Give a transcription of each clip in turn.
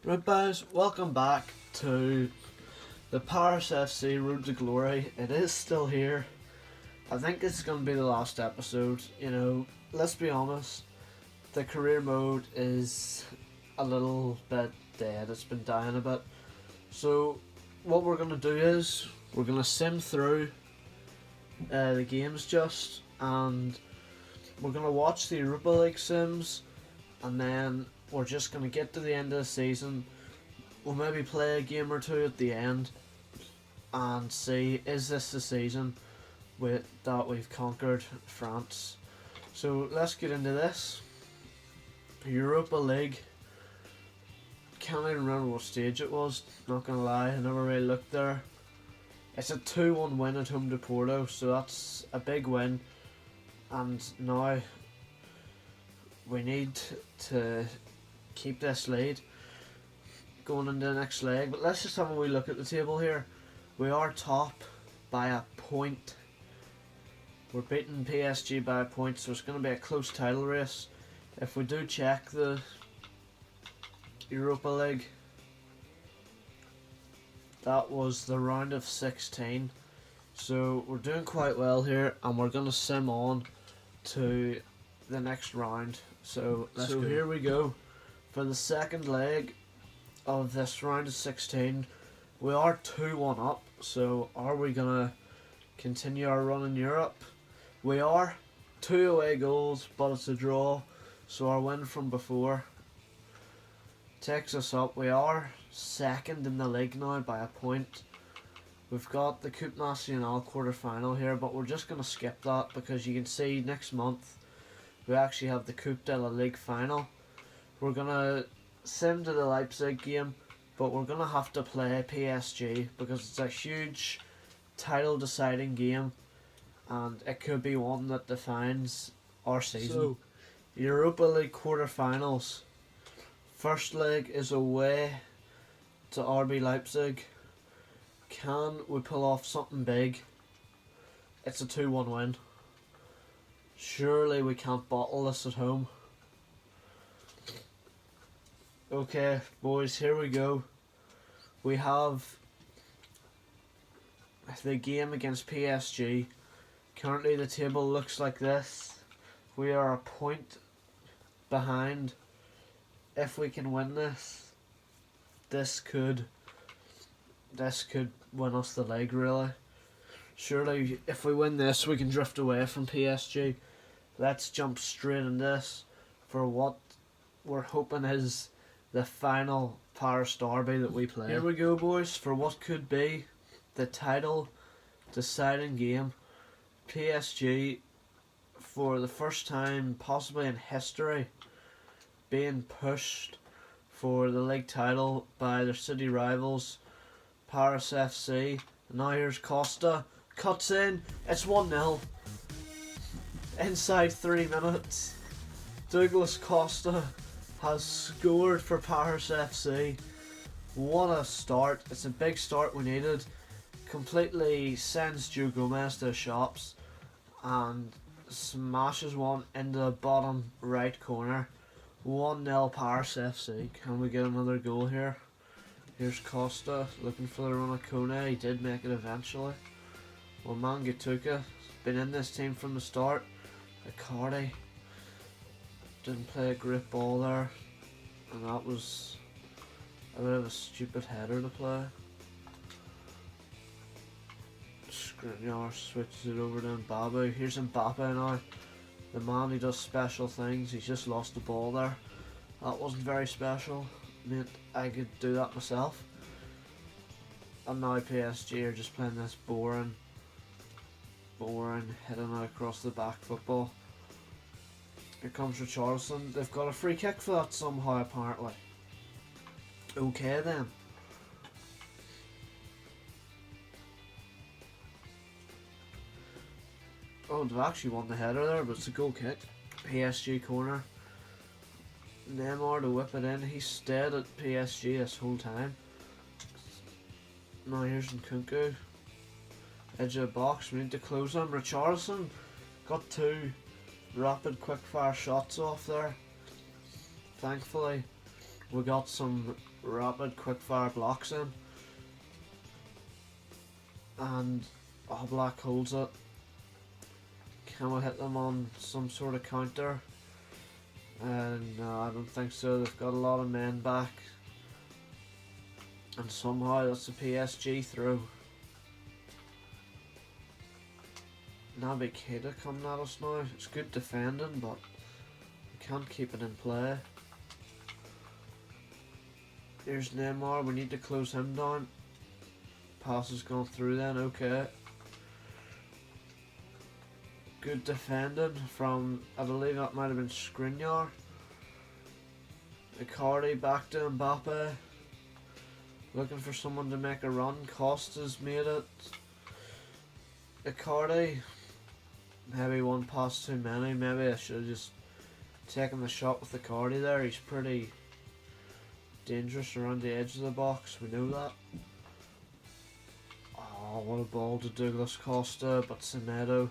Right guys, welcome back to the Paris FC Road to Glory. It is still here. I think it's going to be the last episode. Let's be honest, the career mode is a little bit dead. It's been dying a bit. So what we're going to do is we're going to sim through the games and we're going to watch the Europa League sims, and then we're just going to get to the end of the season. We'll maybe play a game or two at the end and see, is this the season that we've conquered France. So let's get into this. Europa League. Can't even remember what stage it was, not gonna lie, I never really looked there. It's a 2-1 win at home to Porto, so that's a big win, and now we need to keep this lead going into the next leg. But let's just have a wee look at the table here. We are top by a point. We're beating PSG by a point, so it's going to be a close title race. If we do check the Europa League, that was the round of 16. So we're doing quite well here, and we're going to sim on to the next round. So here we go. For the second leg of this round of 16, we are 2-1 up. So are we going to continue our run in Europe? We are. 2 away goals, but it's a draw. So our win from before takes us up. We are second in the league now by a point. We've got the Coupe Nationale quarter-final here, but we're just going to skip that because you can see next month we actually have the Coupe de la Ligue final. We're going to sim to the Leipzig game, but we're going to have to play PSG because it's a huge title deciding game, and it could be one that defines our season. So, Europa League quarter-finals. First leg is away to RB Leipzig. Can we pull off something big? It's a 2-1 win. Surely we can't bottle this at home. Okay, boys, here we go. We have the game against PSG. Currently the table looks like this. We are a point behind. If we can win this could win us the league, really. Surely if we win this we can drift away from PSG. Let's jump straight in this for what we're hoping is the final Paris derby that we play. Here we go, boys, for what could be the title deciding game. PSG, for the first time possibly in history, being pushed for the league title by their city rivals Paris FC. Now here's Costa, cuts in, it's 1-0 inside 3 minutes. Douglas Costa has scored for Paris FC. What a start. It's a big start we needed. Completely sends Joe Gomez to the shops and smashes one into the bottom right corner. 1-0 Paris FC. Can we get another goal here? Here's Costa looking for the run of Kone. He did make it eventually. Well, Mangituka has been in this team from the start. Icardi didn't play a great ball there, and that was a bit of a stupid header to play. Skriniar switches it over to Mbappe. Here's Mbappe now, the man who does special things. He's just lost the ball there. That wasn't very special. Meant I could do that myself. And now PSG are just playing this boring heading out across the back football. Here comes Richarlison. They've got a free kick for that somehow, apparently. Okay then. Oh, they've actually won the header there, but it's a goal kick. PSG corner. Neymar to whip it in. He stayed at PSG this whole time. Now here's Nkunku. Edge of the box. We need to close him. Richarlison got 2 rapid quick fire shots off there. Thankfully We got some rapid quick-fire blocks in, and Black holds it. Can we hit them on some sort of counter? No, I don't think so. They've got a lot of men back, and somehow that's a PSG throw. Naby Keita coming at us now. It's good defending, but we can't keep it in play. Here's Neymar, we need to close him down. Pass has gone through then, okay. Good defending from, I believe that might have been Skriniar. Icardi back to Mbappe. Looking for someone to make a run. Costa's made it. Icardi. Maybe one pass too many. Maybe I should have just taken the shot with Icardi there. He's pretty dangerous around the edge of the box. We know that. Oh, what a ball to Douglas Costa, but Semedo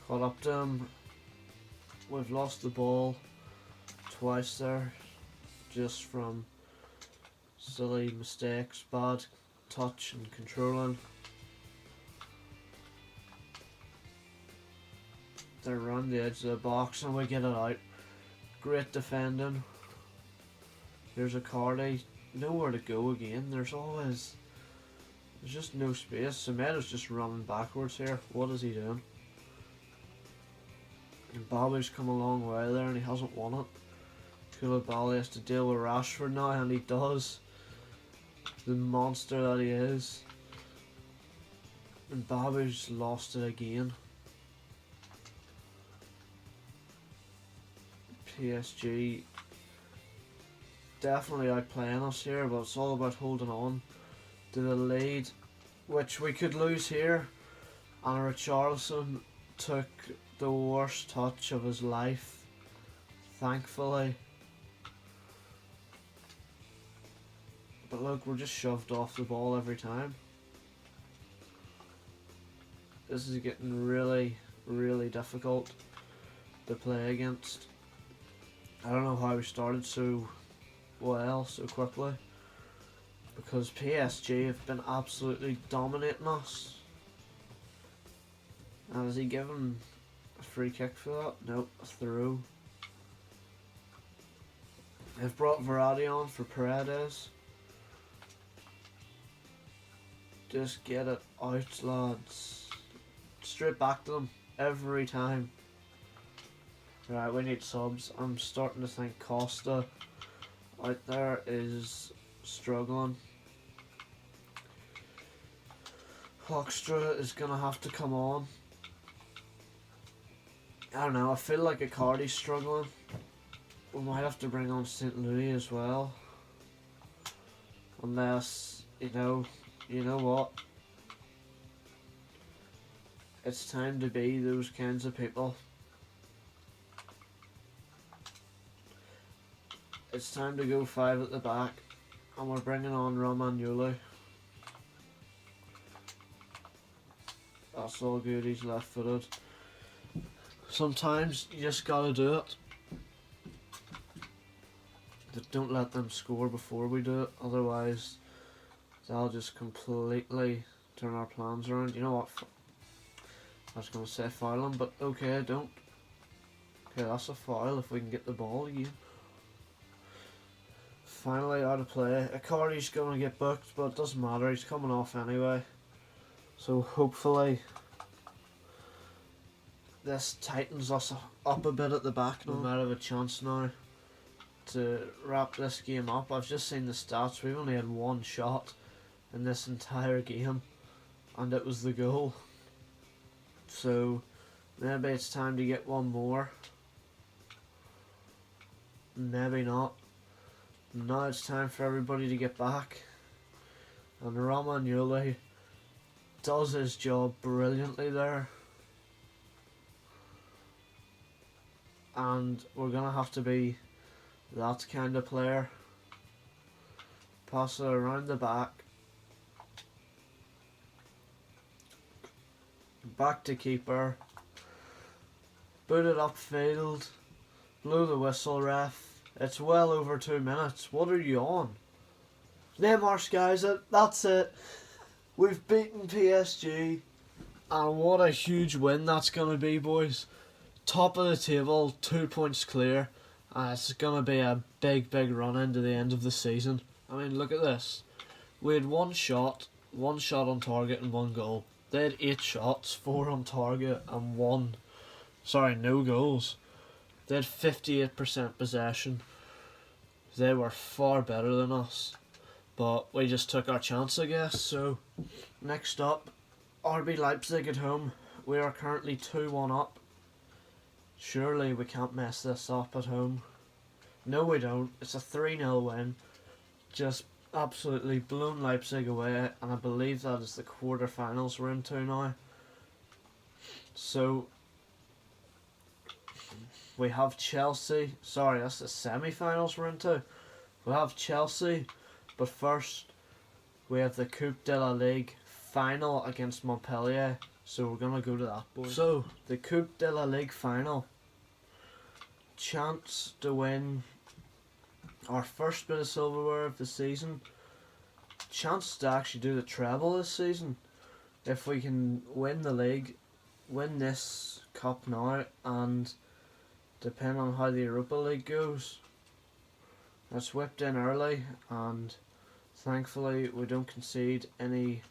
caught up to him. We've lost the ball twice there, just from silly mistakes, bad touch and controlling. They're around the edge of the box and we get it out. Great defending. There's Icardi. Nowhere to go again. There's just no space. Semedo's just running backwards here. What is he doing? And Bobby's come a long way there and he hasn't won it. Koulibaly has to deal with Rashford now, and he does. The monster that he is. And Bobby's lost it again. PSG definitely outplaying us here, but it's all about holding on to the lead, which we could lose here. And Richarlison took the worst touch of his life, thankfully. But look, we're just shoved off the ball every time. This is getting really, really difficult to play against. I don't know how we started so well, so quickly. Because PSG have been absolutely dominating us. And is he given a free kick for that? Nope, a throw. They've brought Verratti on for Paredes. Just get it out, lads. Straight back to them every time. Right, we need subs. I'm starting to think Costa out there is struggling. Hoekstra is going to have to come on. I don't know, I feel like Icardi's struggling. We might have to bring on St. Louis as well. Unless, you know what? It's time to be those kinds of people. It's time to go 5 at the back. And we're bringing on Romagnoli. That's all good, he's left footed. Sometimes you just gotta do it. Don't let them score before we do it, otherwise they'll just completely turn our plans around. You know what? I was going to say foul him, but okay, don't. Okay, that's a foul if we can get the ball again. Finally out of play. Icardi's going to get booked, but it doesn't matter, he's coming off anyway. So hopefully this tightens us up a bit at the back now. We might have a chance now to wrap this game up. I've just seen the stats. We've only had one shot in this entire game, and it was the goal. So maybe it's time to get one more. Maybe not. Now it's time for everybody to get back, and Romagnoli does his job brilliantly there. And we're gonna have to be that kind of player. Pass it around the back. Back to keeper. Boot it upfield. Blow the whistle, ref. It's well over 2 minutes. What are you on? Neymar skies it. That's it. We've beaten PSG. And what a huge win that's going to be, boys. Top of the table, 2 points clear. And it's going to be a big, big run into the end of the season. I mean, look at this. We had one shot on target and 1 goal. They had 8 shots, 4 on target and no goals. They had 58% possession. They were far better than us. But we just took our chance, I guess. So, next up, RB Leipzig at home. We are currently 2-1 up. Surely we can't mess this up at home. No, we don't. It's a 3-0 win. Just absolutely blown Leipzig away, and I believe that is the quarterfinals we're into now. So we have Chelsea. Sorry, that's the semi-finals we're into. We have Chelsea, but first we have the Coupe de la Ligue final against Montpellier. So we're gonna go to that, boys. So the Coupe de la Ligue final. Chance to win our first bit of silverware of the season. Chance to actually do the treble this season. If we can win the league, win this cup now, and depending on how the Europa League goes, it's whipped in early, and thankfully we don't concede any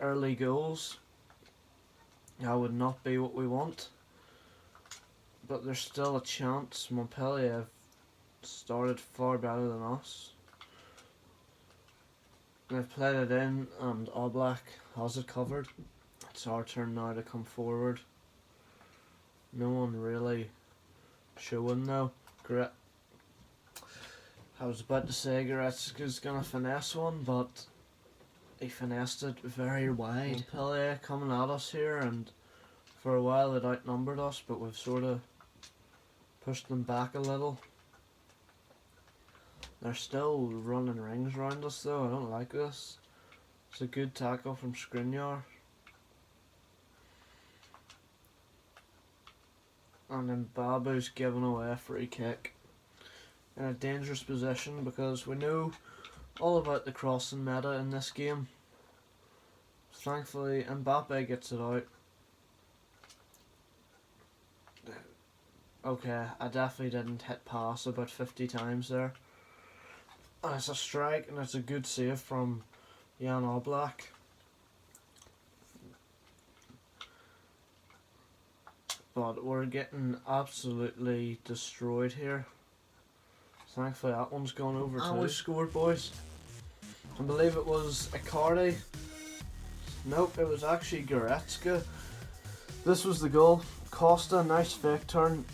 early goals. That would not be what we want, but there's still a chance. Montpellier have started far better than us. They've played it in, and Oblak has it covered. It's our turn now to come forward. No one really showing though. I was about to say Goretzka's gonna finesse one, but he finessed it very wide. Montpellier coming at us here, and for a while it outnumbered us, but we've sort of pushed them back a little. They're still running rings around us though. I don't like this. It's a good tackle from Skriniar. And then Babu's giving away a free kick. In a dangerous position because we know all about the crossing meta in this game. Thankfully Mbappe gets it out. Okay, I definitely didn't hit pass about 50 times there. And it's a strike, and it's a good save from Jan Oblak. But we're getting absolutely destroyed here. Thankfully that one's gone over too. And we scored, boys. I believe it was Icardi. Nope, it was actually Goretzka. This was the goal. Costa, nice fake turn.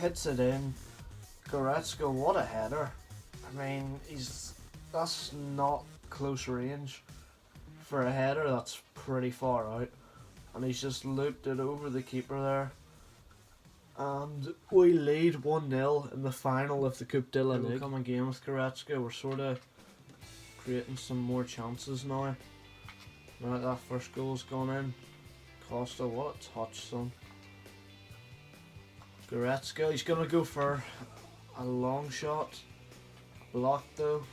Hits it in. Goretzka, what a header. I mean, that's not close range. For a header, that's pretty far out. And he's just looped it over the keeper there. And we lead 1-0 in the final of the Coupe de la Ligue. Coming game with Goretzka, we're sort of creating some more chances now. Now that that first goal's gone in. Costa, what a touch, son. Goretzka, he's going to go for a long shot. Blocked though.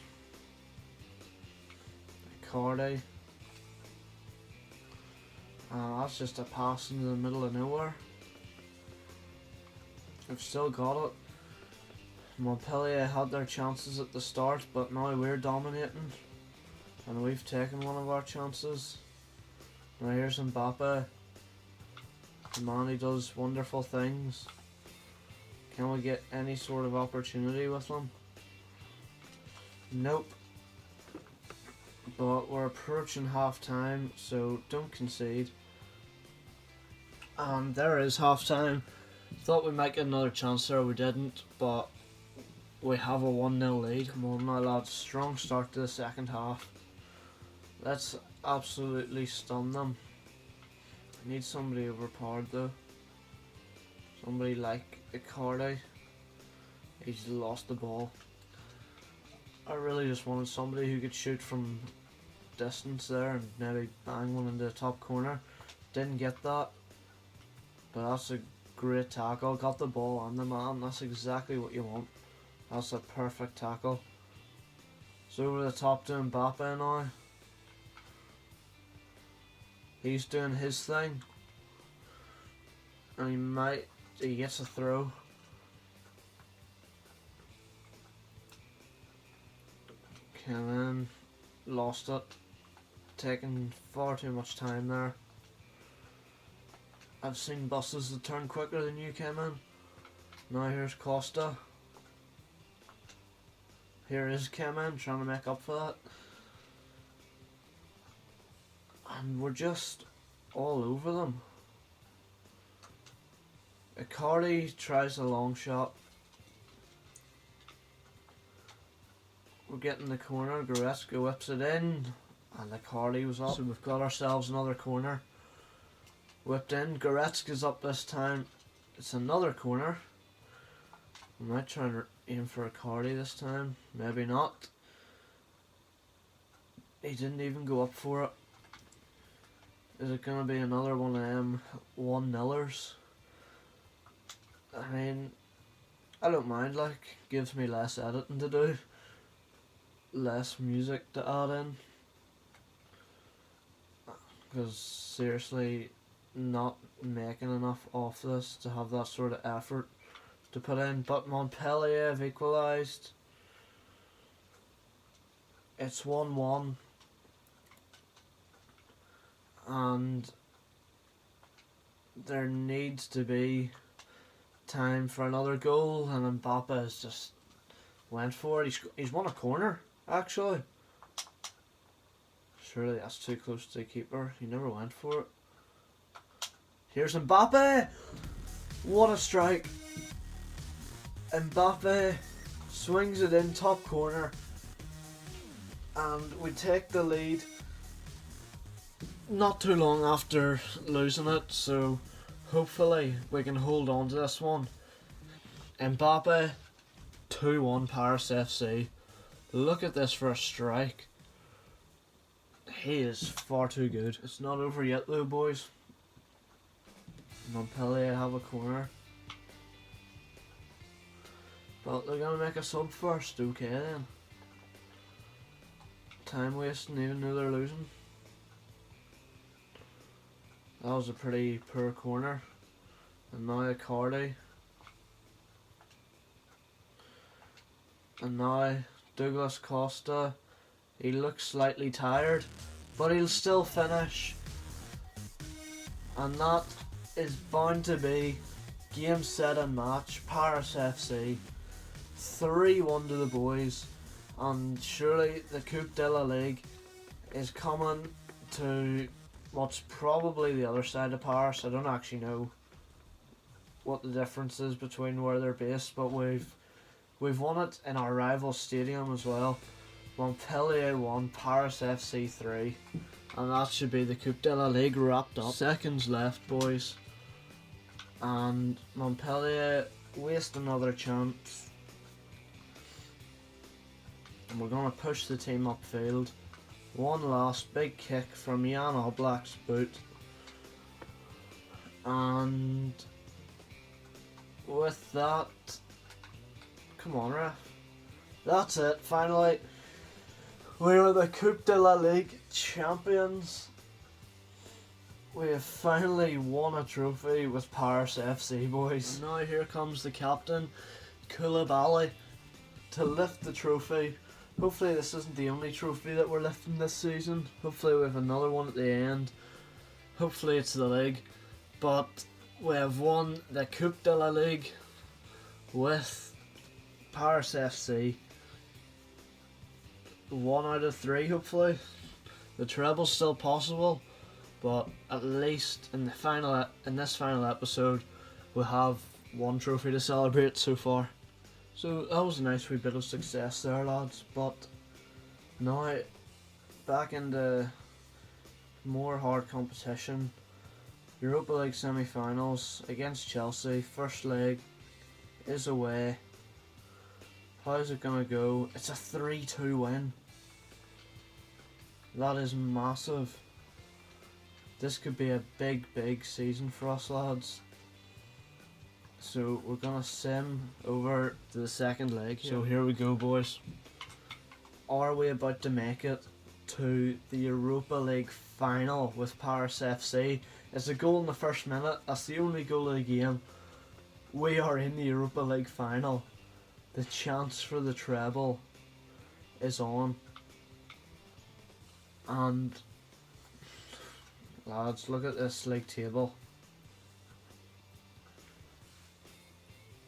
Icardi. That's just a pass into the middle of nowhere. We've still got it. Montpellier had their chances at the start, but now we're dominating. And we've taken one of our chances. Now here's Mbappe. The man who does wonderful things. Can we get any sort of opportunity with him? Nope. But we're approaching half time, so don't concede. And there is half time. Thought we might get another chance there, we didn't, but we have a 1-0 lead. Come on now lads, strong start to the second half. Let's absolutely stun them. I need somebody overpowered though. Somebody like Icardi. He's lost the ball. I really just wanted somebody who could shoot from distance there and maybe bang one into the top corner. Didn't get that. But that's a Great tackle, got the ball on the man. That's exactly what you want. That's a perfect tackle. It's over the top to Mbappe now. He's doing his thing. And he gets a throw. Kevin lost it. Taking far too much time there. I've seen buses that turn quicker than you came in. Now here's Costa. Here is Kemen trying to make up for that. And we're just all over them. Icardi tries a long shot. We're getting the corner. Goretzka whips it in. And Icardi was up. So we've got ourselves another corner. Whipped in. Goretzka's up this time. It's another corner. I might try and aim for Icardi this time. Maybe not. He didn't even go up for it. Is it going to be another one of them 1-0ers? I mean, I don't mind, like, gives me less editing to do. Less music to add in. Because seriously, not making enough off this to have that sort of effort to put in. But Montpellier have equalised. It's 1-1. And there needs to be time for another goal, and Mbappe has just went for it. He's won a corner, actually. Surely that's too close to the keeper. He never went for it. Here's Mbappe! What a strike! Mbappe swings it in top corner, and we take the lead not too long after losing it, so hopefully we can hold on to this one. Mbappe, 2-1 Paris FC. Look at this for a strike. He is far too good. It's not over yet though, boys. Montpellier have a corner. But they're going to make a sub first, okay then. Time wasting even though they're losing. That was a pretty poor corner. And now Icardi. And now Douglas Costa. He looks slightly tired, but he'll still finish. And that is bound to be game, set and match. Paris FC 3-1 to the boys. And surely the Coupe de la Ligue is coming to what's probably the other side of Paris. I don't actually know what the difference is between where they're based, but we've won it in our rival stadium as well. Montpellier 1, Paris FC 3, and that should be the Coupe de la Ligue wrapped up. Seconds left, boys, and Montpellier waste another chance, and we're going to push the team upfield. One last big kick from Jan Oblak's boot. And with that, come on ref. That's it, finally. We are the Coupe de la Ligue champions. We have finally won a trophy with Paris FC, boys. And now here comes the captain, Koulibaly, to lift the trophy. Hopefully this isn't the only trophy that we're lifting this season. Hopefully we have another one at the end. Hopefully it's the league. But we have won the Coupe de la Ligue with Paris FC. 1 out of 3 hopefully. The treble's still possible, but at least in this final episode we'll have one trophy to celebrate so far. So that was a nice wee bit of success there, lads, but now back into more hard competition. Europa League semi-finals against Chelsea. First leg is away. How's it gonna go? It's a 3-2 win. That is massive. This could be a big season for us, lads. So we're gonna sim over to the second leg. So here we go, boys. Are we about to make it to the Europa League final with Paris FC? It's a goal in the first minute. That's the only goal of the game. We are in the Europa League final. The chance for the treble is on. And lads, look at this league table.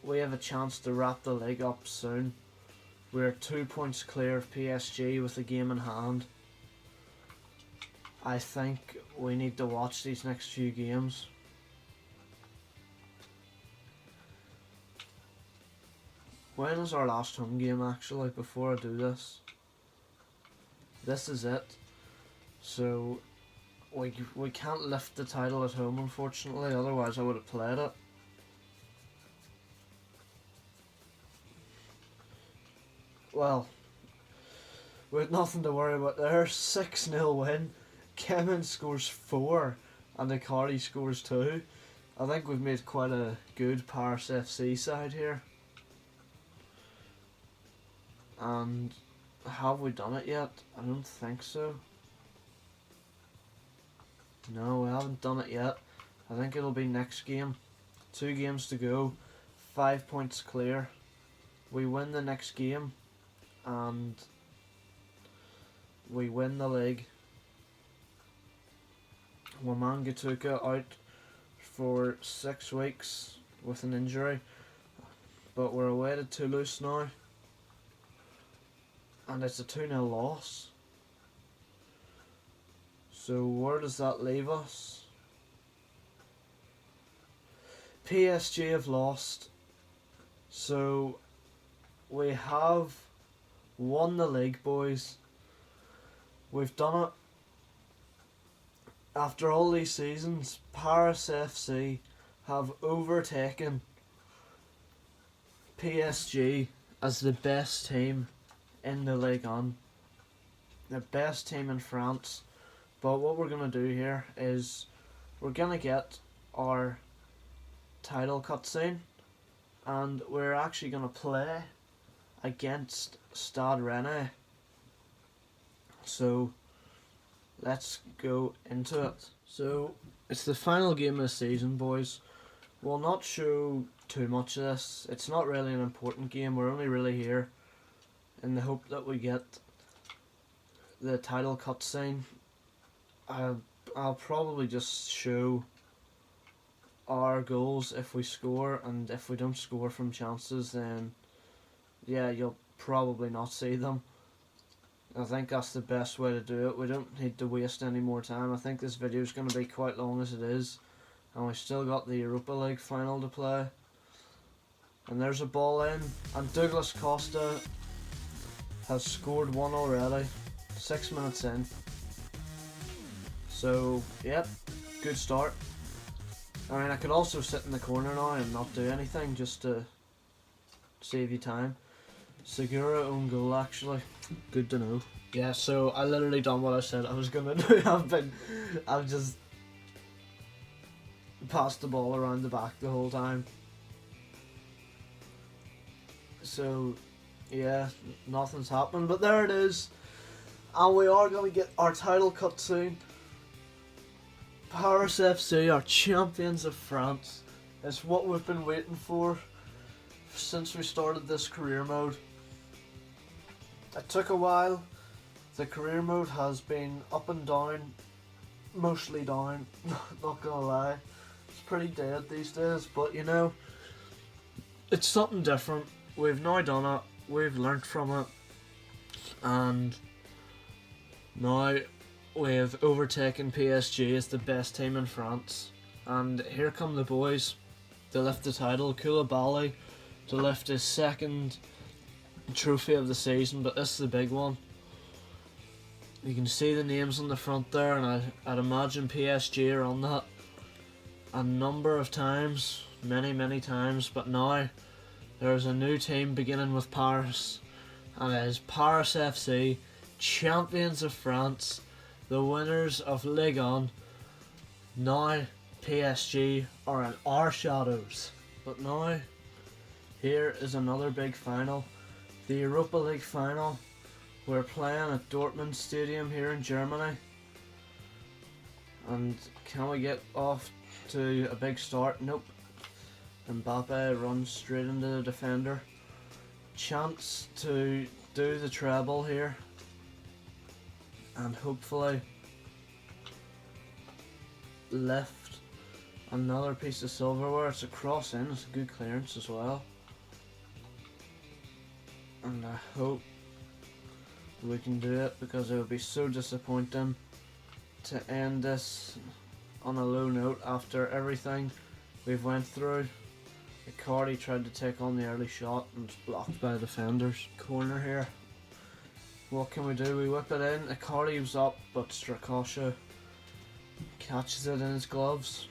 We have a chance to wrap the league up soon. We're 2 points clear of PSG with the game in hand. I think we need to watch these next few games. When is our last home game actually, before I do this? This is it. So we can't lift the title at home, unfortunately, otherwise I would have played it. Well, with nothing to worry about there. 6-0 win. Kemen scores 4 and Icardi scores 2. I think we've made quite a good Paris FC side here. And have we done it yet? I don't think so. No, we haven't done it yet. I think it'll be next game. 2 games to go. 5 points clear. We win the next game and we win the league. Waman Gatuka out for 6 weeks with an injury, but we're away to Toulouse now, and it's a 2-0 loss. So where does that leave us? PSG have lost, so we have won the league, boys. We've done it. After all these seasons, Paris FC have overtaken PSG as the best team in the Ligue 1. The best team in France. But what we're going to do here is we're going to get our title cutscene, and we're actually going to play against Stade Rennais. So let's go into it. So it's the final game of the season, boys. We'll not show too much of this. It's not really an important game. We're only really here in the hope that we get the title cutscene. I'll probably just show our goals if we score, and if we don't score from chances, then yeah, you'll probably not see them. I think that's the best way to do it. We don't need to waste any more time. I think this video is going to be quite long as it is, and we've still got the Europa League final to play. And there's a ball in, and Douglas Costa has scored 1 already, 6 minutes in. So yep, good start. I mean, I could also sit in the corner now and not do anything just to save you time. Segura own goal, actually. Good to know. Yeah, so I literally done what I said I was gonna do. I've just passed the ball around the back the whole time. So yeah, nothing's happened, but there it is. And we are gonna get our title cut soon. Paris FC are champions of France. It's what we've been waiting for since we started this career mode. It took a while. The career mode has been up and down, mostly down, not gonna lie. It's pretty dead these days, but you know, it's something different. We've now done it, we've learnt from it, and now we have overtaken PSG as the best team in France. And here come the boys to lift the title. Koulibaly to lift his second trophy of the season, but this is the big one. You can see the names on the front there, and I'd imagine PSG are on that a number of times, many times, but now there's a new team beginning with Paris, and it is Paris FC, champions of France, the winners of Ligue 1. Now PSG are in our shadows. But now, here is another big final. The Europa League final. We're playing at Dortmund Stadium here in Germany. And can we get off to a big start? Nope. Mbappe runs straight into the defender. Chance to do the treble here. And hopefully lift another piece of silverware. It's a cross in, it's a good clearance as well. And I hope we can do it, because it would be so disappointing to end this on a low note after everything we've went through. Icardi tried to take on the early shot and was blocked by the defenders. Corner here. What can we do? We whip it in. Icardi was up, but Strakosha catches it in his gloves.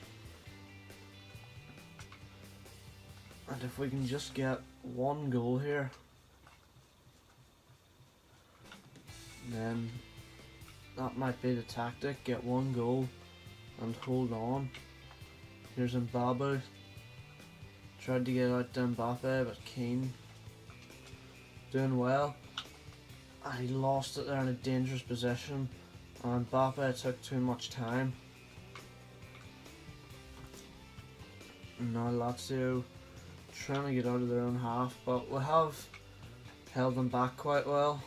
And if we can just get one goal here, then that might be the tactic. Get one goal and hold on. Here's Mbappe. Tried to get out to Mbappe, but Keane doing well. And he lost it there in a dangerous position. And Mbappe took too much time. And now Lazio trying to get out of their own half, but we have held them back quite well.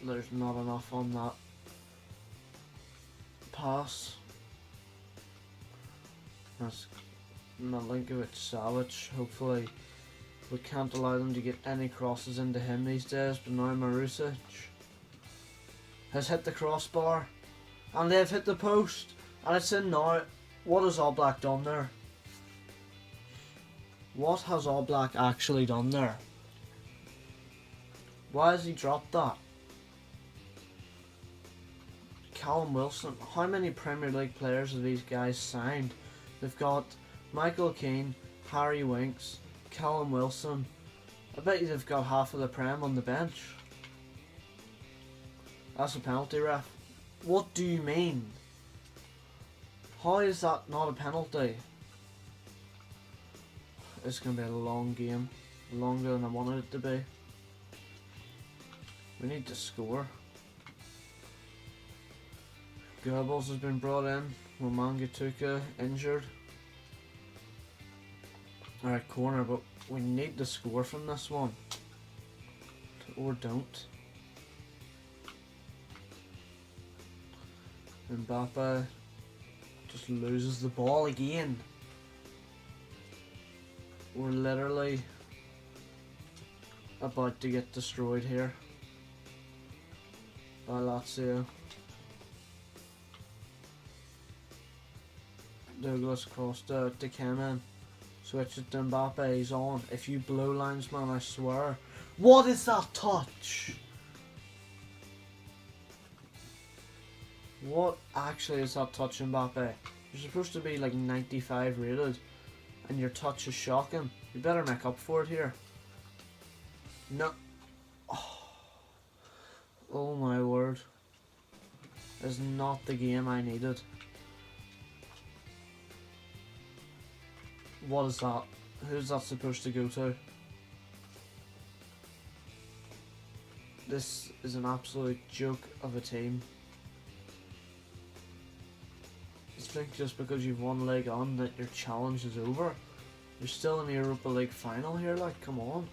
There's not enough on that pass. That's Milinkovic-Savic. Hopefully we can't allow them to get any crosses into him these days. But now Marusic has hit the crossbar and they've hit the post and it's in now. What has Oblak done there? What has Oblak actually done there? Why has he dropped that? Callum Wilson. How many Premier League players have these guys signed? They've got Michael Keane, Harry Winks, Callum Wilson. I bet you they've got half of the Prem on the bench. That's a penalty, ref. What do you mean? How is that not a penalty? It's going to be a long game. Longer than I wanted it to be. We need to score. Goebbels has been brought in. Wamangituka injured. Alright, corner, but we need to score from this one. Or don't. Mbappe just loses the ball again. We're literally about to get destroyed here by Lazio. Douglas Costa to Kemen. Switch it to Mbappe, he's on. If you blow linesman, I swear. What is that touch? What actually is that touch, Mbappe? You're supposed to be like 95 rated and your touch is shocking. You better make up for it here. No. Oh my word. It's not the game I needed. What is that? Who's that supposed to go to? This is an absolute joke of a team. You think just because you've one leg on that your challenge is over? You're still in the Europa League final here, like, come on.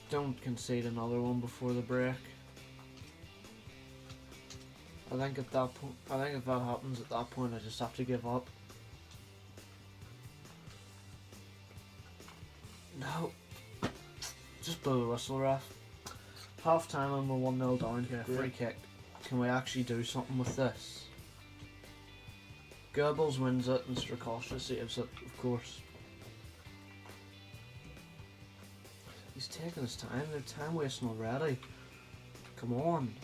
Don't concede another one before the break. I think if that happens at that point, I just have to give up. No. Just blow the whistle, ref. Half time and we're 1-0 down here. Free kick. Can we actually do something with this? Goebbels wins it and Strakosha saves it, of course. He's taking his time. They're time wasting already. Come on.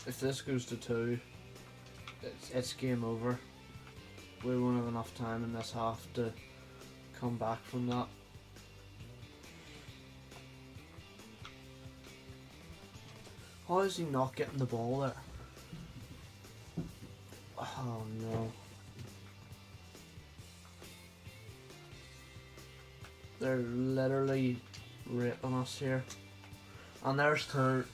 If this goes to 2, it's game over. We won't have enough time in this half to come back from that. How is he not getting the ball there? Oh no. They're literally raping us here. And there's two.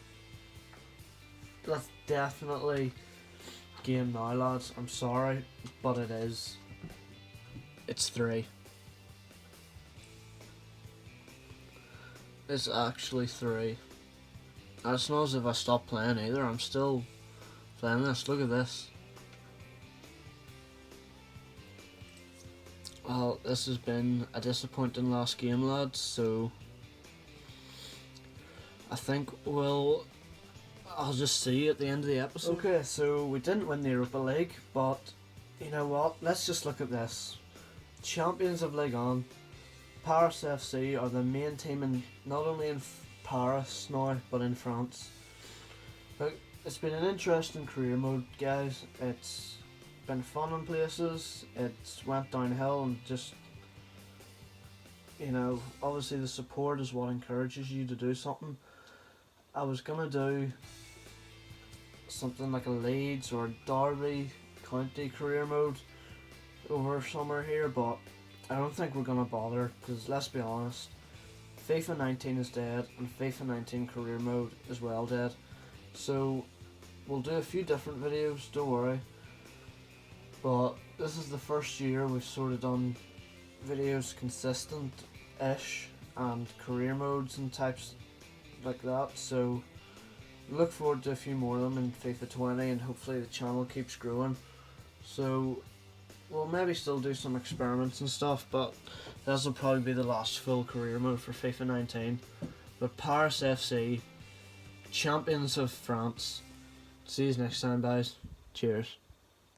That's definitely game now, lads. I'm sorry, but it is. It's 3. It's actually 3. And it's not as if I stopped playing either. I'm still playing this. Look at this. Well, this has been a disappointing last game, lads, so I think I'll just see you at the end of the episode. Okay, so we didn't win the Europa League, but you know what? Let's just look at this. Champions of Ligue 1, Paris FC are the main team in not only in Paris now, but in France. Look, it's been an interesting career mode, guys. It's been fun in places. It's went downhill, and just, you know, obviously the support is what encourages you to do something. I was gonna do something like a Leeds or Derby County career mode over summer here, but I don't think we're gonna bother, because let's be honest, FIFA 19 is dead and FIFA 19 career mode is well dead. So we'll do a few different videos, don't worry. But this is the first year we've sort of done videos consistent-ish and career modes and types like that, so look forward to a few more of them in FIFA 20, and hopefully the channel keeps growing. So we'll maybe still do some experiments and stuff, but this will probably be the last full career mode for FIFA 19. But Paris FC, champions of France. See you next time, guys. Cheers.